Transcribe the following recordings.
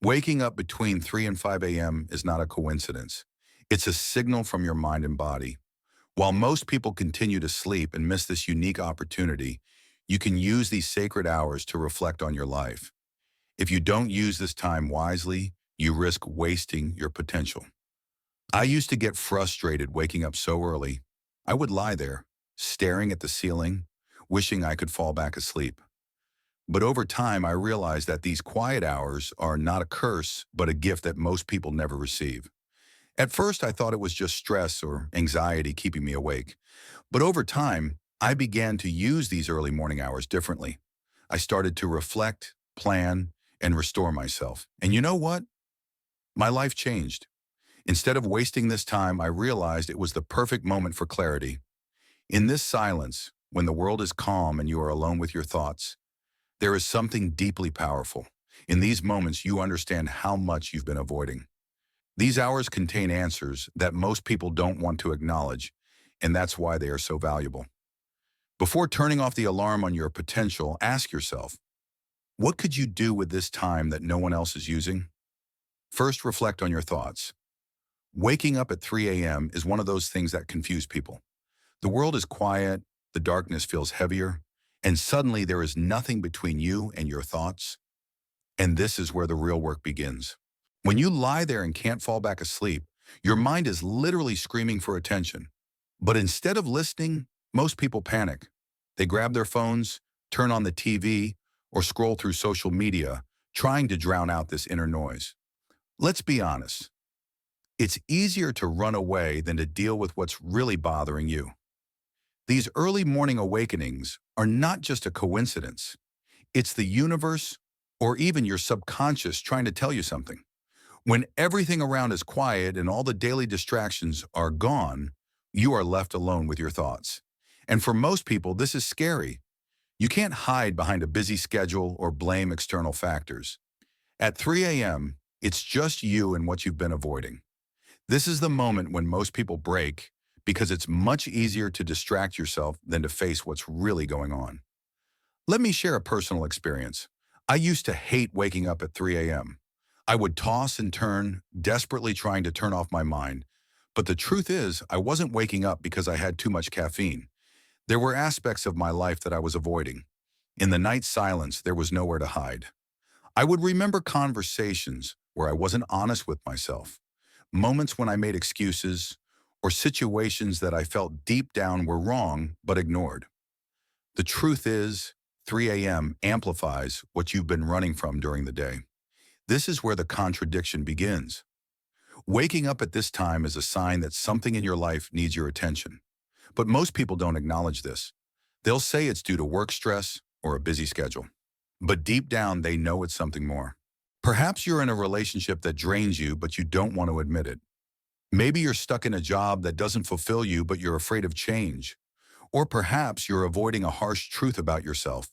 Waking up between 3 and 5 a.m. is not a coincidence. It's a signal from your mind and body. While most people continue to sleep and miss this unique opportunity, you can use these sacred hours to reflect on your life. If you don't use this time wisely, you risk wasting your potential. I used to get frustrated waking up so early. I would lie there, staring at the ceiling, wishing I could fall back asleep. But over time, I realized that these quiet hours are not a curse, but a gift that most people never receive. At first, I thought it was just stress or anxiety keeping me awake. But over time, I began to use these early morning hours differently. I started to reflect, plan, and restore myself. And you know what? My life changed. Instead of wasting this time, I realized it was the perfect moment for clarity. In this silence, when the world is calm and you are alone with your thoughts, there is something deeply powerful. In these moments, you understand how much you've been avoiding. These hours contain answers that most people don't want to acknowledge, and that's why they are so valuable. Before turning off the alarm on your potential, ask yourself, what could you do with this time that no one else is using? First, reflect on your thoughts. Waking up at 3 a.m. is one of those things that confuse people. The world is quiet, the darkness feels heavier, and suddenly there is nothing between you and your thoughts. And this is where the real work begins. When you lie there and can't fall back asleep, your mind is literally screaming for attention. But instead of listening, most people panic. They grab their phones, turn on the TV, or scroll through social media, trying to drown out this inner noise. Let's be honest. It's easier to run away than to deal with what's really bothering you. These early morning awakenings are not just a coincidence. It's the universe or even your subconscious trying to tell you something. When everything around is quiet and all the daily distractions are gone, you are left alone with your thoughts. And for most people, this is scary. You can't hide behind a busy schedule or blame external factors. At 3 a.m., it's just you and what you've been avoiding. This is the moment when most people break because it's much easier to distract yourself than to face what's really going on. Let me share a personal experience. I used to hate waking up at 3 a.m. I would toss and turn, desperately trying to turn off my mind. But the truth is, I wasn't waking up because I had too much caffeine. There were aspects of my life that I was avoiding. In the night silence, there was nowhere to hide. I would remember conversations where I wasn't honest with myself, moments when I made excuses, or situations that I felt deep down were wrong but ignored. The truth is, 3 a.m. amplifies what you've been running from during the day. This is where the contradiction begins. Waking up at this time is a sign that something in your life needs your attention. But most people don't acknowledge this. They'll say it's due to work stress or a busy schedule. But deep down, they know it's something more. Perhaps you're in a relationship that drains you, but you don't want to admit it. Maybe you're stuck in a job that doesn't fulfill you, but you're afraid of change. Or perhaps you're avoiding a harsh truth about yourself,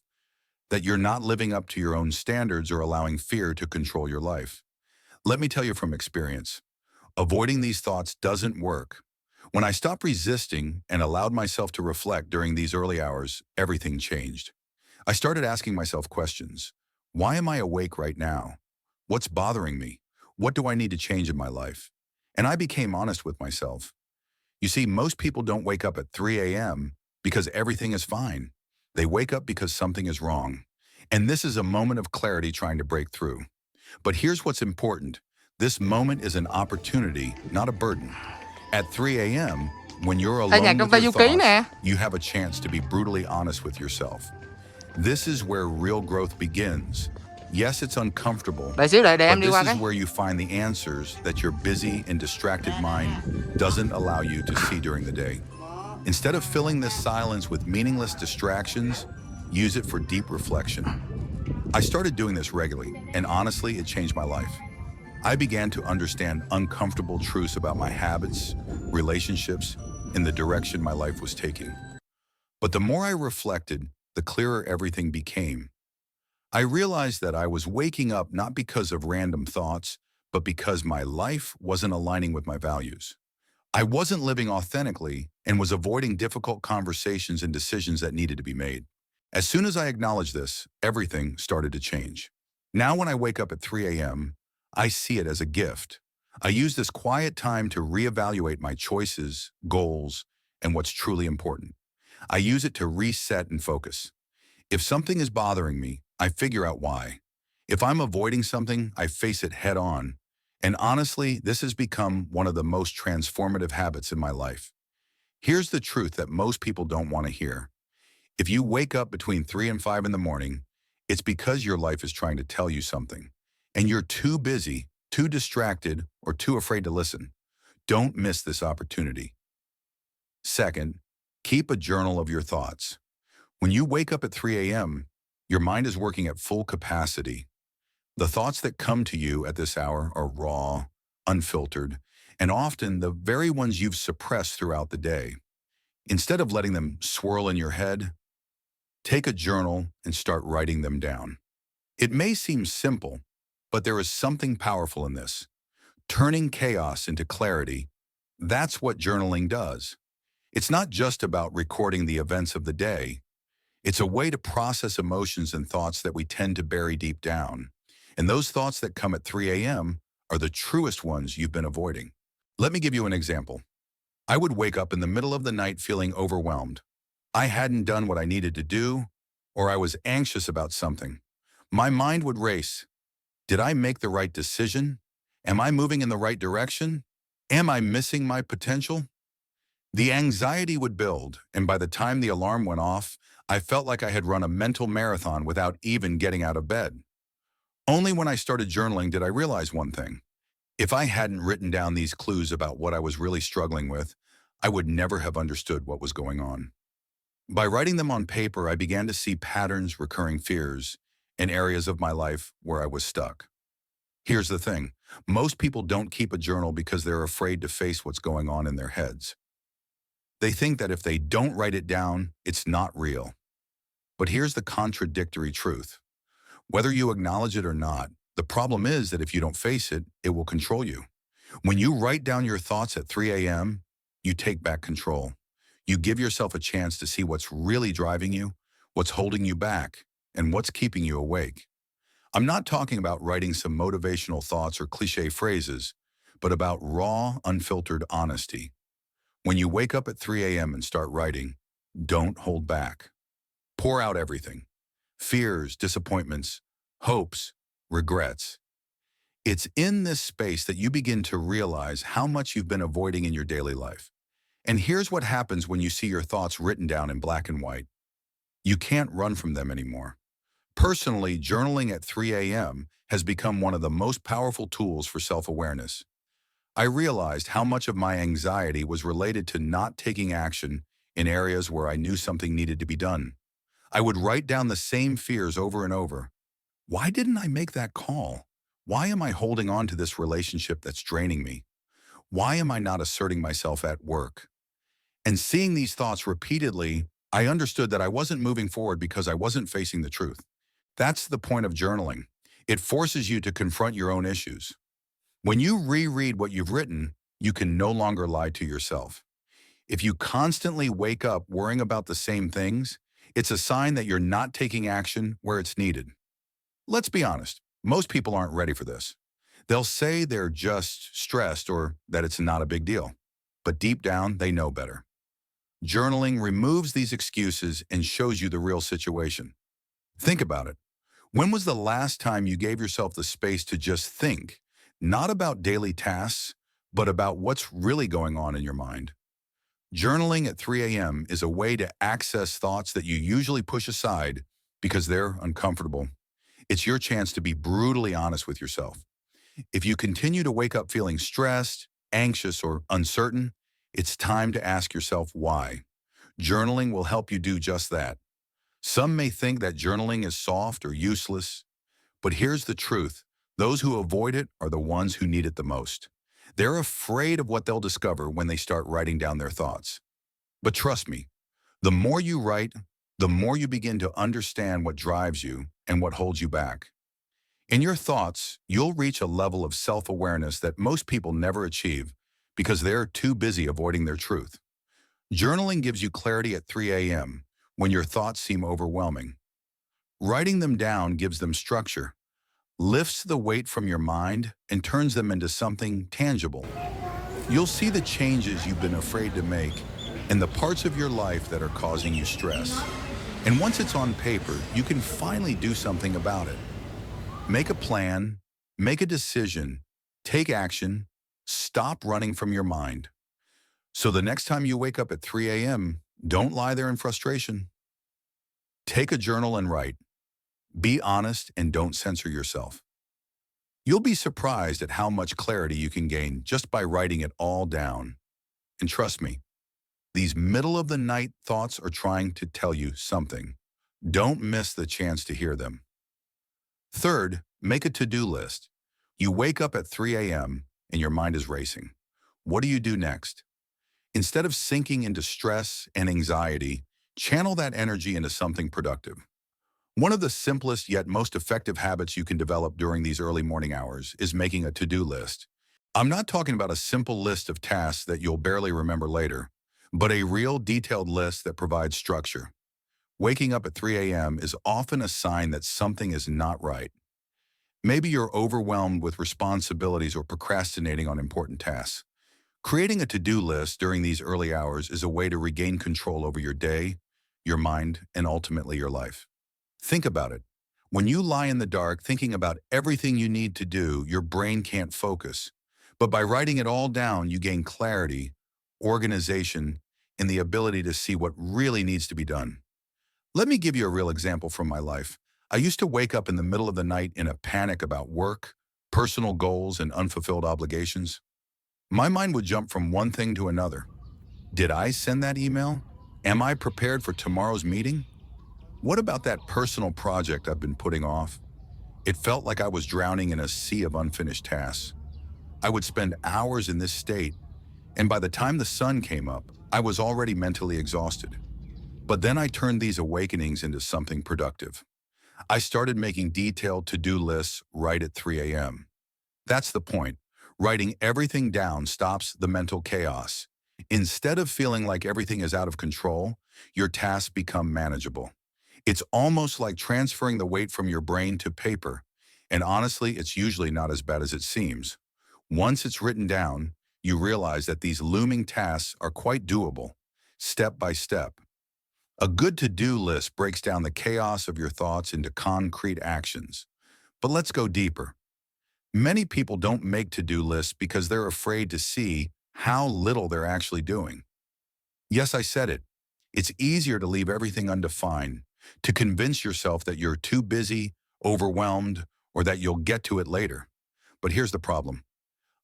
that you're not living up to your own standards or allowing fear to control your life. Let me tell you from experience, avoiding these thoughts doesn't work. When I stopped resisting and allowed myself to reflect during these early hours, everything changed. I started asking myself questions. Why am I awake right now? What's bothering me? What do I need to change in my life? And I became honest with myself. You see, most people don't wake up at 3 a.m. because everything is fine. They wake up because something is wrong. And this is a moment of clarity trying to break through. But here's what's important. This moment is an opportunity, not a burden. At 3 a.m., when you're Nhạc alone trong with tay your du ký thoughts, nè. you have a chance to be brutally honest with yourself. This is where real growth begins. Yes, it's uncomfortable, Đợi xíu, để em but đi this qua is cái. where you find the answers that your busy and distracted mind doesn't allow you to see during the day. Instead of filling this silence with meaningless distractions, use it for deep reflection. I started doing this regularly, and honestly, it changed my life. I began to understand uncomfortable truths about my habits, relationships, and the direction my life was taking. But the more I reflected, the clearer everything became. I realized that I was waking up not because of random thoughts, but because my life wasn't aligning with my values. I wasn't living authentically and was avoiding difficult conversations and decisions that needed to be made. As soon as I acknowledged this, everything started to change. Now when I wake up at 3 a.m., I see it as a gift. I use this quiet time to reevaluate my choices, goals, and what's truly important. I use it to reset and focus. If something is bothering me, I figure out why. If I'm avoiding something, I face it head on. And honestly, this has become one of the most transformative habits in my life. Here's the truth that most people don't want to hear. If you wake up between 3 and 5 in the morning, it's because your life is trying to tell you something. And you're too busy, too distracted, or too afraid to listen. Don't miss this opportunity. Second, keep a journal of your thoughts. When you wake up at 3 a.m., your mind is working at full capacity. The thoughts that come to you at this hour are raw, unfiltered, and often the very ones you've suppressed throughout the day. Instead of letting them swirl in your head, take a journal and start writing them down. It may seem simple, but there is something powerful in this. Turning chaos into clarity, that's what journaling does. It's not just about recording the events of the day. It's a way to process emotions and thoughts that we tend to bury deep down. And those thoughts that come at 3 a.m. are the truest ones you've been avoiding. Let me give you an example. I would wake up in the middle of the night feeling overwhelmed. I hadn't done what I needed to do, or I was anxious about something. My mind would race. Did I make the right decision? Am I moving in the right direction? Am I missing my potential? The anxiety would build, and by the time the alarm went off, I felt like I had run a mental marathon without even getting out of bed. Only when I started journaling did I realize one thing. If I hadn't written down these clues about what I was really struggling with, I would never have understood what was going on. By writing them on paper, I began to see patterns, recurring fears, and areas of my life where I was stuck. Here's the thing. Most people don't keep a journal because they're afraid to face what's going on in their heads. They think that if they don't write it down, it's not real. But here's the contradictory truth. Whether you acknowledge it or not, the problem is that if you don't face it, it will control you. When you write down your thoughts at 3 a.m., you take back control. You give yourself a chance to see what's really driving you, what's holding you back, and what's keeping you awake. I'm not talking about writing some motivational thoughts or cliche phrases, but about raw, unfiltered honesty. When you wake up at 3 a.m. and start writing, don't hold back. Pour out everything. Fears, disappointments, hopes, regrets. It's in this space that you begin to realize how much you've been avoiding in your daily life. And here's what happens when you see your thoughts written down in black and white. You can't run from them anymore. Personally, journaling at 3 a.m. has become one of the most powerful tools for self-awareness. I realized how much of my anxiety was related to not taking action in areas where I knew something needed to be done. I would write down the same fears over and over. Why didn't I make that call? Why am I holding on to this relationship that's draining me? Why am I not asserting myself at work? And seeing these thoughts repeatedly, I understood that I wasn't moving forward because I wasn't facing the truth. That's the point of journaling. It forces you to confront your own issues. When you reread what you've written, you can no longer lie to yourself. If you constantly wake up worrying about the same things, it's a sign that you're not taking action where it's needed. Let's be honest, most people aren't ready for this. They'll say they're just stressed or that it's not a big deal. But deep down, they know better. Journaling removes these excuses and shows you the real situation. Think about it. When was the last time you gave yourself the space to just think, not about daily tasks, but about what's really going on in your mind? Journaling at 3 a.m. is a way to access thoughts that you usually push aside because they're uncomfortable. It's your chance to be brutally honest with yourself. If you continue to wake up feeling stressed, anxious, or uncertain, it's time to ask yourself why. Journaling will help you do just that. Some may think that journaling is soft or useless, but here's the truth. Those who avoid it are the ones who need it the most. They're afraid of what they'll discover when they start writing down their thoughts. But trust me, the more you write, the more you begin to understand what drives you and what holds you back. In your thoughts, you'll reach a level of self-awareness that most people never achieve because they're too busy avoiding their truth. Journaling gives you clarity at 3 a.m. when your thoughts seem overwhelming. Writing them down gives them structure. lifts the weight from your mind and turns them into something tangible. You'll see the changes you've been afraid to make and the parts of your life that are causing you stress. And once it's on paper, you can finally do something about it. Make a plan, make a decision, take action, stop running from your mind. So the next time you wake up at 3 a.m., don't lie there in frustration. Take a journal and write. Be honest and don't censor yourself. You'll be surprised at how much clarity you can gain just by writing it all down. And trust me, these middle-of-the-night thoughts are trying to tell you something. Don't miss the chance to hear them. Third, make a to-do list. You wake up at 3 a.m. and your mind is racing. What do you do next? Instead of sinking into stress and anxiety, channel that energy into something productive. One of the simplest yet most effective habits you can develop during these early morning hours is making a to-do list. I'm not talking about a simple list of tasks that you'll barely remember later, but a real detailed list that provides structure. Waking up at 3 a.m. is often a sign that something is not right. Maybe you're overwhelmed with responsibilities or procrastinating on important tasks. Creating a to-do list during these early hours is a way to regain control over your day, your mind, and ultimately your life. Think about it. When you lie in the dark thinking about everything you need to do, your brain can't focus. But by writing it all down, you gain clarity, organization, and the ability to see what really needs to be done. Let me give you a real example from my life. I used to wake up in the middle of the night in a panic about work, personal goals, and unfulfilled obligations. My mind would jump from one thing to another. Did I send that email? Am I prepared for tomorrow's meeting? What about that personal project I've been putting off? It felt like I was drowning in a sea of unfinished tasks. I would spend hours in this state, and by the time the sun came up, I was already mentally exhausted. But then I turned these awakenings into something productive. I started making detailed to-do lists right at 3 a.m. That's the point. Writing everything down stops the mental chaos. Instead of feeling like everything is out of control, your tasks become manageable. It's almost like transferring the weight from your brain to paper, and honestly, it's usually not as bad as it seems. Once it's written down, you realize that these looming tasks are quite doable, step by step. A good to-do list breaks down the chaos of your thoughts into concrete actions. But let's go deeper. Many people don't make to-do lists because they're afraid to see how little they're actually doing. Yes, I said it. It's easier to leave everything undefined, to convince yourself that you're too busy, overwhelmed, or that you'll get to it later. But here's the problem.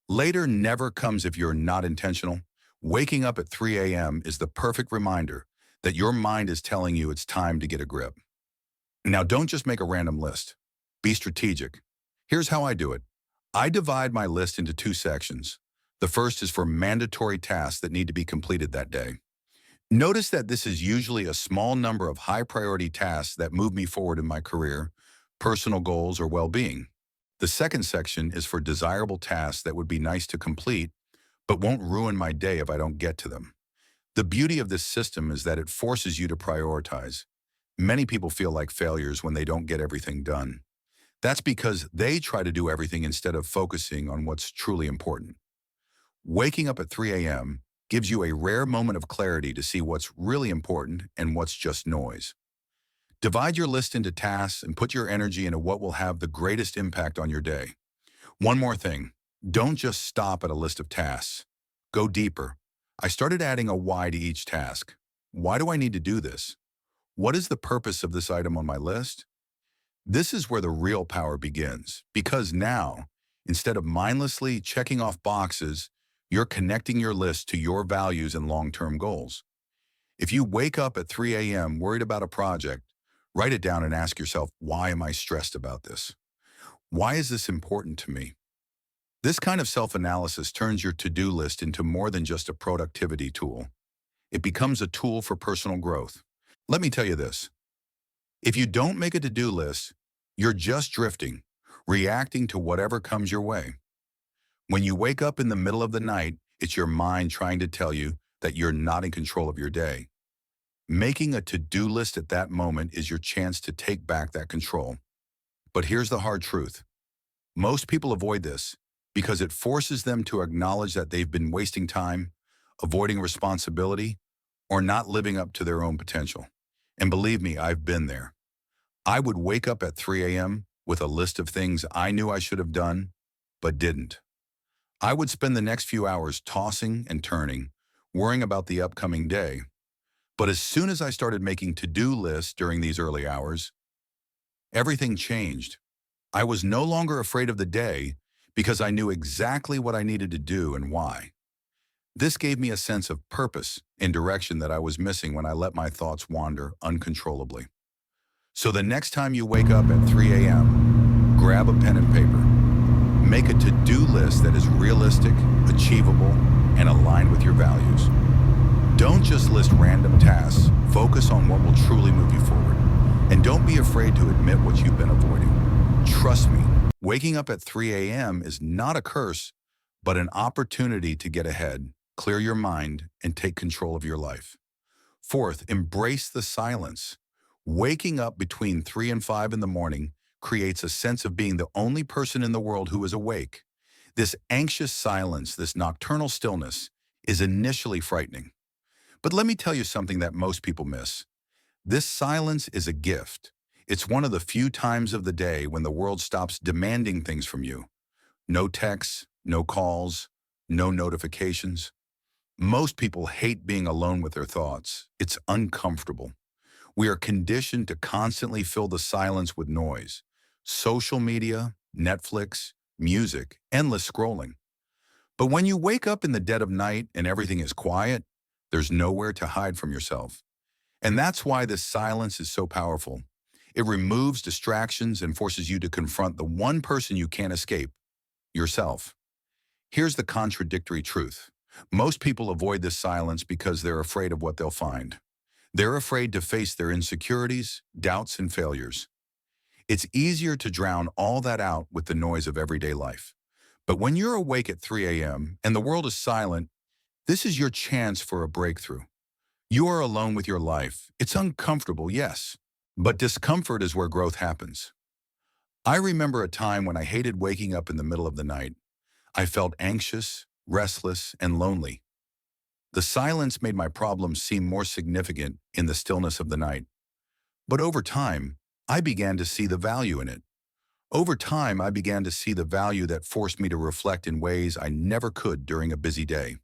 Later never comes if you're not intentional. Waking up at 3 a.m. is the perfect reminder that your mind is telling you it's time to get a grip. Now, don't just make a random list. Be strategic. Here's how I do it. I divide my list into two sections. The first is for mandatory tasks that need to be completed that day. Notice that this is usually a small number of high-priority tasks that move me forward in my career, personal goals, or well-being. The second section is for desirable tasks that would be nice to complete, but won't ruin my day if I don't get to them. The beauty of this system is that it forces you to prioritize. Many people feel like failures when they don't get everything done. That's because they try to do everything instead of focusing on what's truly important. Waking up at 3 a.m. gives you a rare moment of clarity to see what's really important and what's just noise. Divide your list into tasks and put your energy into what will have the greatest impact on your day. One more thing, don't just stop at a list of tasks. Go deeper. I started adding a why to each task. Why do I need to do this? What is the purpose of this item on my list? This is where the real power begins, because now, instead of mindlessly checking off boxes, you're connecting your list to your values and long-term goals. If you wake up at 3 a.m. worried about a project, write it down and ask yourself, why am I stressed about this? Why is this important to me? This kind of self-analysis turns your to-do list into more than just a productivity tool. It becomes a tool for personal growth. Let me tell you this. If you don't make a to-do list, you're just drifting, reacting to whatever comes your way. When you wake up in the middle of the night, it's your mind trying to tell you that you're not in control of your day. Making a to-do list at that moment is your chance to take back that control. But here's the hard truth. Most people avoid this because it forces them to acknowledge that they've been wasting time, avoiding responsibility, or not living up to their own potential. And believe me, I've been there. I would wake up at 3 a.m. with a list of things I knew I should have done, but didn't. I would spend the next few hours tossing and turning, worrying about the upcoming day. But as soon as I started making to-do lists during these early hours, everything changed. I was no longer afraid of the day because I knew exactly what I needed to do and why. This gave me a sense of purpose and direction that I was missing when I let my thoughts wander uncontrollably. So the next time you wake up at 3 a.m., grab a pen and paper. Make a to-do list that is realistic, achievable, and aligned with your values. Don't just list random tasks. Focus on what will truly move you forward. And don't be afraid to admit what you've been avoiding. Trust me, waking up at 3 a.m. is not a curse, but an opportunity to get ahead, clear your mind, and take control of your life. Fourth, embrace the silence. Waking up between 3 and 5 in the morning creates a sense of being the only person in the world who is awake. This anxious silence, this nocturnal stillness, is initially frightening. But let me tell you something that most people miss. This silence is a gift. It's one of the few times of the day when the world stops demanding things from you. No texts, no calls, no notifications. Most people hate being alone with their thoughts. It's uncomfortable. We are conditioned to constantly fill the silence with noise. Social media, Netflix, music, endless scrolling. But when you wake up in the dead of night and everything is quiet, there's nowhere to hide from yourself. And that's why this silence is so powerful. It removes distractions and forces you to confront the one person you can't escape, yourself. Here's the contradictory truth. Most people avoid this silence because they're afraid of what they'll find. They're afraid to face their insecurities, doubts, and failures. It's easier to drown all that out with the noise of everyday life. But when you're awake at 3 a.m. and the world is silent, this is your chance for a breakthrough. You are alone with your life. It's uncomfortable, yes, but discomfort is where growth happens. I remember a time when I hated waking up in the middle of the night. I felt anxious, restless, and lonely. The silence made my problems seem more significant in the stillness of the night. But over time, I began to see the value in it. Over time, I began to see the value that forced me to reflect in ways I never could during a busy day.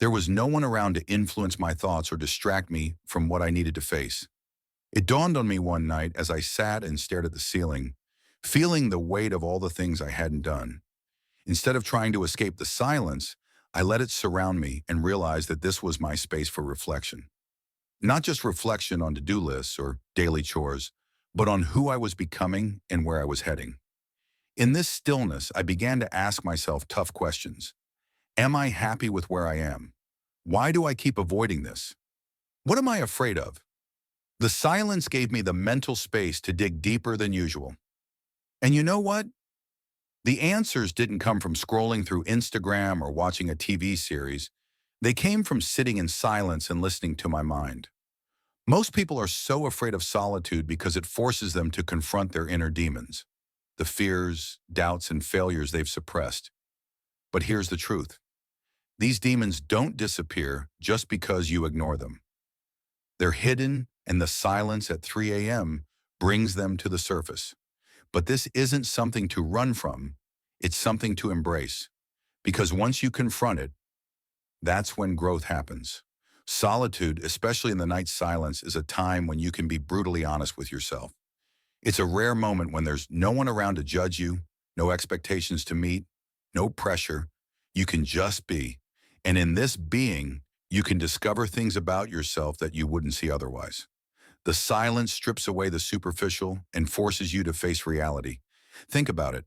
There was no one around to influence my thoughts or distract me from what I needed to face. It dawned on me one night as I sat and stared at the ceiling, feeling the weight of all the things I hadn't done. Instead of trying to escape the silence, I let it surround me and realized that this was my space for reflection. Not just reflection on to-do lists or daily chores, but on who I was becoming and where I was heading. In this stillness, I began to ask myself tough questions. Am I happy with where I am? Why do I keep avoiding this? What am I afraid of? The silence gave me the mental space to dig deeper than usual. And you know what? The answers didn't come from scrolling through Instagram or watching a TV series. They came from sitting in silence and listening to my mind. Most people are so afraid of solitude because it forces them to confront their inner demons, the fears, doubts, and failures they've suppressed. But here's the truth. These demons don't disappear just because you ignore them. They're hidden, and the silence at 3 a.m. brings them to the surface. But this isn't something to run from, it's something to embrace. Because once you confront it, that's when growth happens. Solitude, especially in the night silence, is a time when you can be brutally honest with yourself. It's a rare moment when there's no one around to judge you, no expectations to meet, no pressure. You can just be. And in this being, you can discover things about yourself that you wouldn't see otherwise. The silence strips away the superficial and forces you to face reality. Think about it.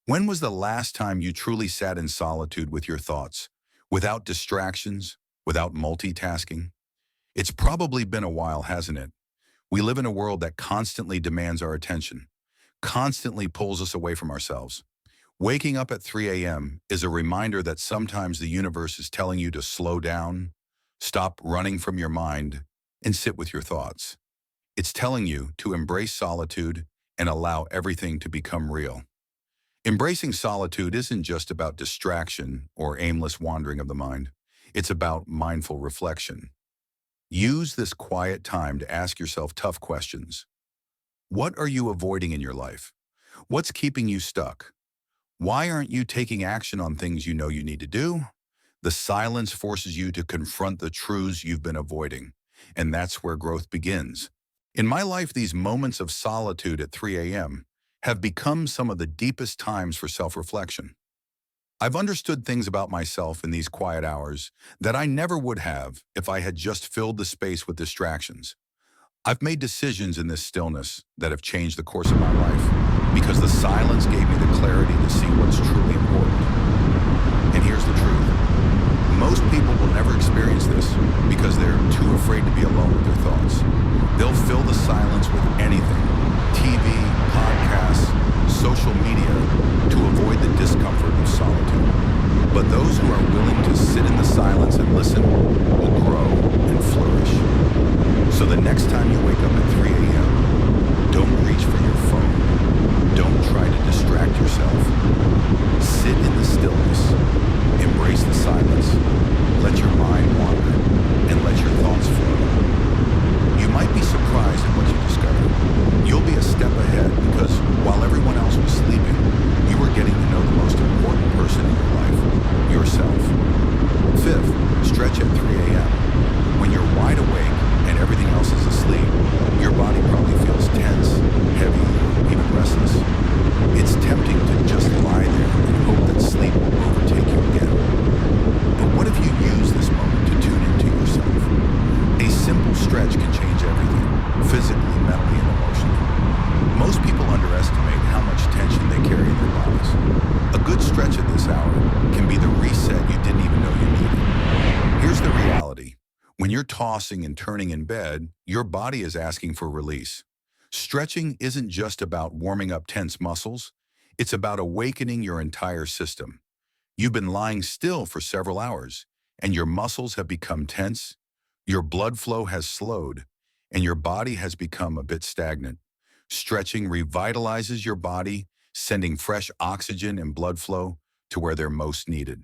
When was the last time you truly sat in solitude with your thoughts, without distractions, without multitasking? It's probably been a while, hasn't it? We live in a world that constantly demands our attention, constantly pulls us away from ourselves. Waking up at 3 a.m. is a reminder that sometimes the universe is telling you to slow down, stop running from your mind, and sit with your thoughts. It's telling you to embrace solitude and allow everything to become real. Embracing solitude isn't just about distraction or aimless wandering of the mind. It's about mindful reflection. Use this quiet time to ask yourself tough questions. What are you avoiding in your life? What's keeping you stuck? Why aren't you taking action on things you know you need to do? The silence forces you to confront the truths you've been avoiding, and that's where growth begins. In my life, these moments of solitude at 3 a.m. have become some of the deepest times for self-reflection. I've understood things about myself in these quiet hours that I never would have if I had just filled the space with distractions. I've made decisions in this stillness that have changed the course of my life because the silence gave me the clarity to see what's truly important. And here's the truth. Most people will never experience this because they're too afraid to be alone with their thoughts. They'll fill the silence with anything, TV, podcasts, social media, to avoid the discomfort of solitude. But those who are willing to sit in the silence and listen will grow and flourish. So the next time you wake up at 3 a.m., don't reach for your phone. Don't try to distract yourself. Sit in the stillness. Embrace the silence. Let your mind wander and let your thoughts flow. You might be surprised at what you discover. You'll be a step ahead because while everyone else was sleeping, you were getting to know the most important person in your life, yourself. Fifth, stretch at 3 a.m. When you're wide awake and everything else is asleep, your body probably feels tense, heavy, even restless. It's tempting to just lie there and hope that sleep will overtake you again. But what if you use this moment to tune into yourself? A simple stretch can change everything, physically, mentally, and emotionally. Most people underestimate how much tension they carry in their bodies. A good stretch at this hour can be the reset you didn't even know you needed. Here's the reality. When you're tossing and turning in bed, your body is asking for release. Stretching isn't just about warming up tense muscles. It's about awakening your entire system. You've been lying still for several hours, and your muscles have become tense, your blood flow has slowed, and your body has become a bit stagnant. Stretching revitalizes your body, sending fresh oxygen and blood flow to where they're most needed.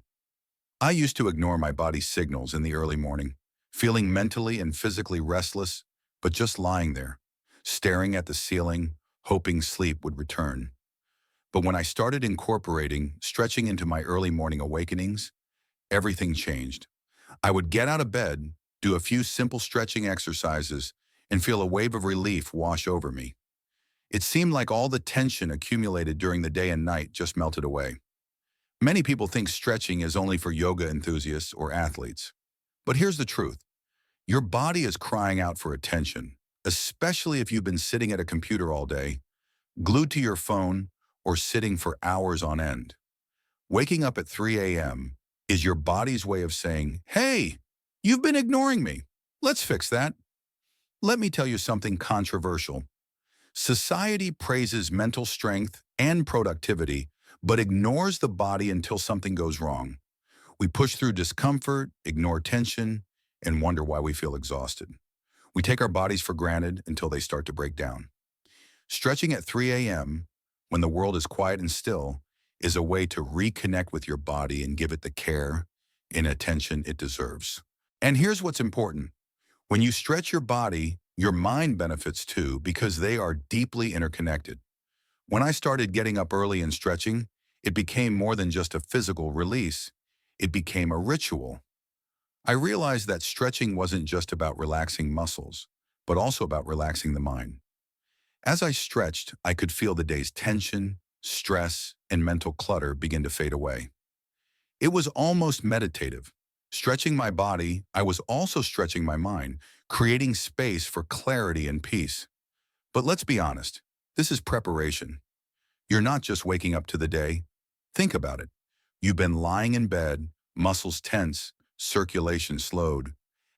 I used to ignore my body's signals in the early morning, feeling mentally and physically restless, but just lying there, staring at the ceiling, hoping sleep would return. But when I started incorporating stretching into my early morning awakenings, everything changed. I would get out of bed, do a few simple stretching exercises, and feel a wave of relief wash over me. It seemed like all the tension accumulated during the day and night just melted away. Many people think stretching is only for yoga enthusiasts or athletes. But here's the truth. Your body is crying out for attention, especially if you've been sitting at a computer all day, glued to your phone, or sitting for hours on end. Waking up at 3 a.m. is your body's way of saying, "Hey, you've been ignoring me. Let's fix that." Let me tell you something controversial. Society praises mental strength and productivity, but ignores the body until something goes wrong. We push through discomfort, ignore tension, and wonder why we feel exhausted. We take our bodies for granted until they start to break down. Stretching at 3 a.m., when the world is quiet and still, is a way to reconnect with your body and give it the care and attention it deserves. And here's what's important. When you stretch your body, your mind benefits too because they are deeply interconnected. When I started getting up early and stretching, it became more than just a physical release. It became a ritual. I realized that stretching wasn't just about relaxing muscles, but also about relaxing the mind. As I stretched, I could feel the day's tension, stress, and mental clutter begin to fade away. It was almost meditative. Stretching my body, I was also stretching my mind, creating space for clarity and peace. But let's be honest, this is preparation. You're not just waking up to the day. Think about it. You've been lying in bed, muscles tense, circulation slowed.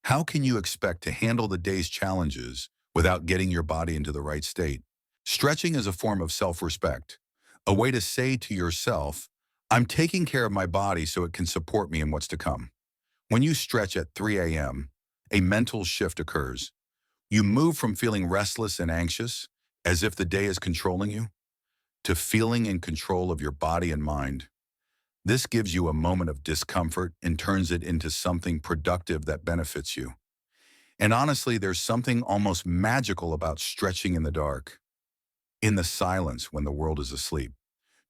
How can you expect to handle the day's challenges without getting your body into the right state? Stretching is a form of self-respect, a way to say to yourself, "I'm taking care of my body so it can support me in what's to come." When you stretch at 3 a.m., a mental shift occurs. You move from feeling restless and anxious, as if the day is controlling you, to feeling in control of your body and mind. This gives you a moment of discomfort and turns it into something productive that benefits you. And honestly, there's something almost magical about stretching in the dark, in the silence when the world is asleep.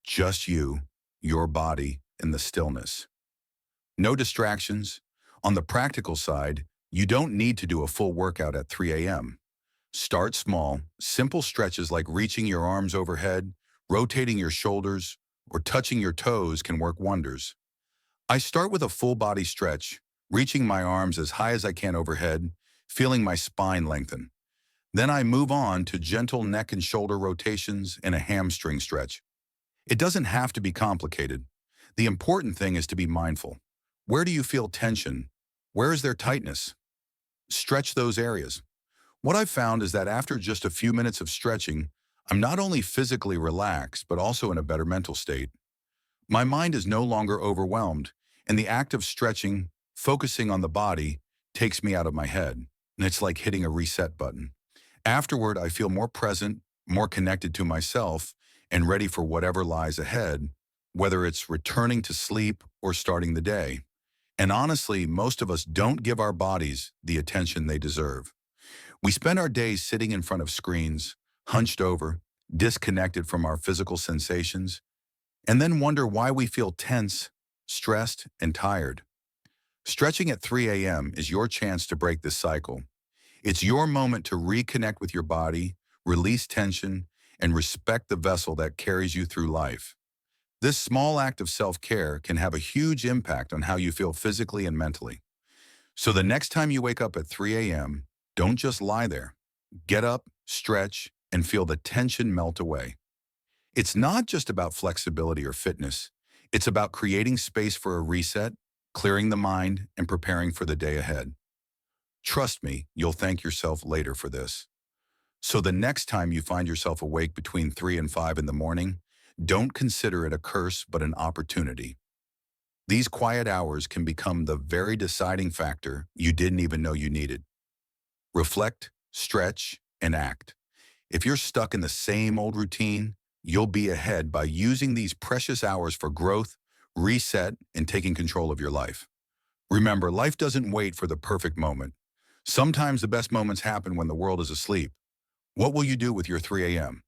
Just you, your body, and the stillness. No distractions. On the practical side, you don't need to do a full workout at 3 a.m. Start small, simple stretches like reaching your arms overhead, rotating your shoulders, or touching your toes can work wonders. I start with a full body stretch, reaching my arms as high as I can overhead, feeling my spine lengthen. Then I move on to gentle neck and shoulder rotations and a hamstring stretch. It doesn't have to be complicated. The important thing is to be mindful. Where do you feel tension? Where is there tightness? Stretch those areas. What I've found is that after just a few minutes of stretching, I'm not only physically relaxed, but also in a better mental state. My mind is no longer overwhelmed, and the act of stretching, focusing on the body, takes me out of my head, and it's like hitting a reset button. Afterward, I feel more present, more connected to myself, and ready for whatever lies ahead, whether it's returning to sleep or starting the day. And honestly, most of us don't give our bodies the attention they deserve. We spend our days sitting in front of screens, hunched over, disconnected from our physical sensations, and then wonder why we feel tense, stressed, and tired. Stretching at 3 a.m. is your chance to break this cycle. It's your moment to reconnect with your body, release tension, and respect the vessel that carries you through life. This small act of self-care can have a huge impact on how you feel physically and mentally. So the next time you wake up at 3 a.m., don't just lie there. Get up, stretch, and feel the tension melt away. It's not just about flexibility or fitness. It's about creating space for a reset, clearing the mind, and preparing for the day ahead. Trust me, you'll thank yourself later for this. So the next time you find yourself awake between 3 and 5 in the morning, don't consider it a curse but an opportunity. These quiet hours can become the very deciding factor you didn't even know you needed. Reflect, stretch, and act. If you're stuck in the same old routine, you'll be ahead by using these precious hours for growth, reset, and taking control of your life. Remember, life doesn't wait for the perfect moment. Sometimes the best moments happen when the world is asleep. What will you do with your 3 a.m.?